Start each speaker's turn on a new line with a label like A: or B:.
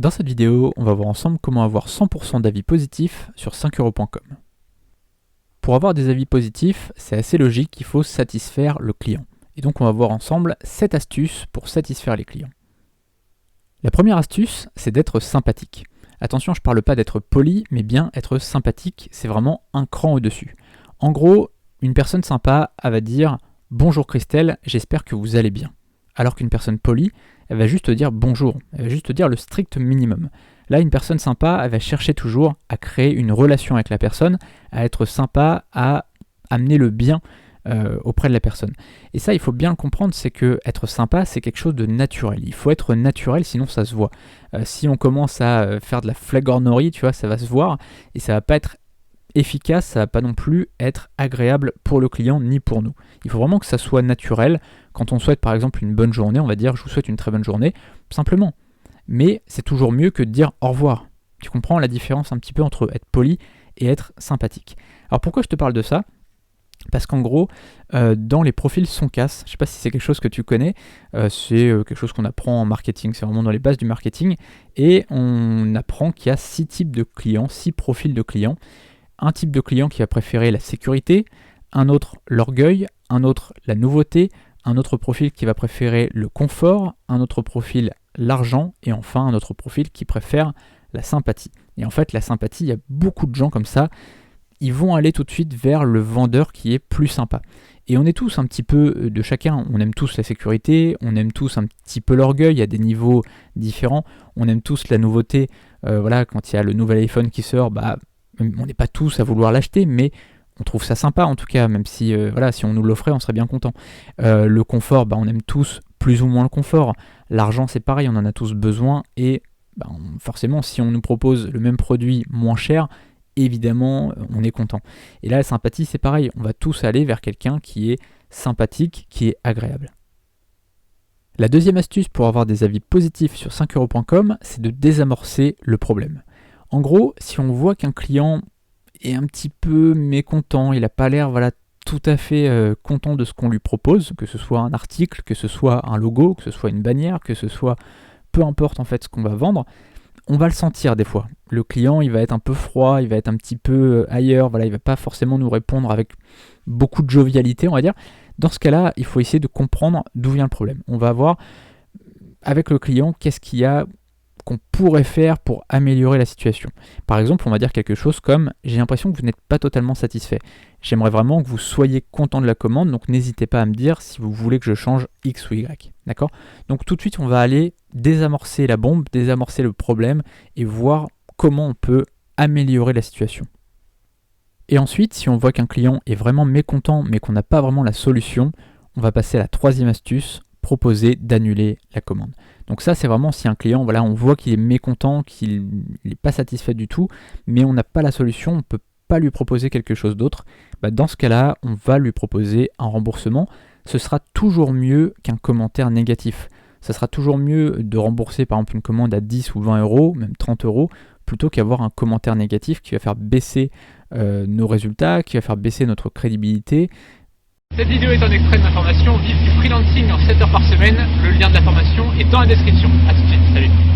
A: Dans cette vidéo, on va voir ensemble comment avoir 100% d'avis positifs sur 5euros.com. Pour avoir des avis positifs, c'est assez logique qu'il faut satisfaire le client. Et donc on va voir ensemble 7 astuces pour satisfaire les clients. La première astuce, c'est d'être sympathique. Attention, je ne parle pas d'être poli, mais bien être sympathique, c'est vraiment un cran au-dessus. En gros, une personne sympa, elle va dire « Bonjour Christelle, j'espère que vous allez bien ». Alors qu'une personne polie, elle va juste te dire bonjour, elle va juste te dire le strict minimum. Là, une personne sympa, elle va chercher toujours à créer une relation avec la personne, à être sympa, à amener le bien auprès de la personne. Et ça, il faut bien le comprendre, c'est que être sympa, c'est quelque chose de naturel. Il faut être naturel, sinon ça se voit. Si on commence à faire de la flagornerie, tu vois, ça va se voir et ça va pas être efficace, ça va pas non plus être agréable pour le client ni pour nous. Il faut vraiment que ça soit naturel. Quand on souhaite par exemple une bonne journée, on va dire je vous souhaite une très bonne journée, simplement. Mais c'est toujours mieux que de dire au revoir. Tu comprends la différence un petit peu entre être poli et être sympathique. Alors pourquoi je te parle de ça ? Parce qu'en gros, dans les profils Soncas, je ne sais pas si c'est quelque chose que tu connais, c'est quelque chose qu'on apprend en marketing, c'est vraiment dans les bases du marketing, et on apprend qu'il y a 6 types de clients, 6 profils de clients. Un type de client qui va préférer la sécurité, un autre l'orgueil, un autre la nouveauté, un autre profil qui va préférer le confort, un autre profil l'argent, et enfin un autre profil qui préfère la sympathie. Et en fait, la sympathie, il y a beaucoup de gens comme ça, ils vont aller tout de suite vers le vendeur qui est plus sympa. Et on est tous un petit peu de chacun, on aime tous la sécurité, on aime tous un petit peu l'orgueil, il y a des niveaux différents, on aime tous la nouveauté, voilà, quand il y a le nouvel iPhone qui sort, on n'est pas tous à vouloir l'acheter, mais on trouve ça sympa en tout cas, même si, si on nous l'offrait, on serait bien content. Le confort, on aime tous plus ou moins le confort. L'argent, c'est pareil, on en a tous besoin, et forcément, si on nous propose le même produit moins cher, évidemment, on est content. Et là, la sympathie, c'est pareil, on va tous aller vers quelqu'un qui est sympathique, qui est agréable. La deuxième astuce pour avoir des avis positifs sur 5euros.com, c'est de désamorcer le problème. En gros, si on voit qu'un client est un petit peu mécontent, il n'a pas l'air tout à fait content de ce qu'on lui propose, que ce soit un article, que ce soit un logo, que ce soit une bannière, que ce soit peu importe en fait ce qu'on va vendre, on va le sentir des fois. Le client, il va être un peu froid, il va être un petit peu ailleurs, il ne va pas forcément nous répondre avec beaucoup de jovialité, on va dire. Dans ce cas-là, il faut essayer de comprendre d'où vient le problème. On va voir avec le client qu'est-ce qu'il y a qu'on pourrait faire pour améliorer la situation. Par exemple, on va dire quelque chose comme « J'ai l'impression que vous n'êtes pas totalement satisfait. J'aimerais vraiment que vous soyez content de la commande, donc n'hésitez pas à me dire si vous voulez que je change X ou Y. » D'accord ? Donc tout de suite, on va aller désamorcer la bombe, désamorcer le problème et voir comment on peut améliorer la situation. Et ensuite, si on voit qu'un client est vraiment mécontent mais qu'on n'a pas vraiment la solution, on va passer à la troisième astuce, proposer d'annuler la commande. Donc ça, c'est vraiment si un client, on voit qu'il est mécontent, qu'il n'est pas satisfait du tout, mais on n'a pas la solution, on ne peut pas lui proposer quelque chose d'autre. Dans ce cas-là, on va lui proposer un remboursement. Ce sera toujours mieux qu'un commentaire négatif. Ce sera toujours mieux de rembourser par exemple une commande à 10 ou 20 euros, même 30 euros, plutôt qu'avoir un commentaire négatif qui va faire baisser nos résultats, qui va faire baisser notre crédibilité.
B: Cette vidéo est un extrait de ma formation Vive du freelancing en 7 heures par semaine. Le lien de la formation est dans la description. A tout de suite, salut.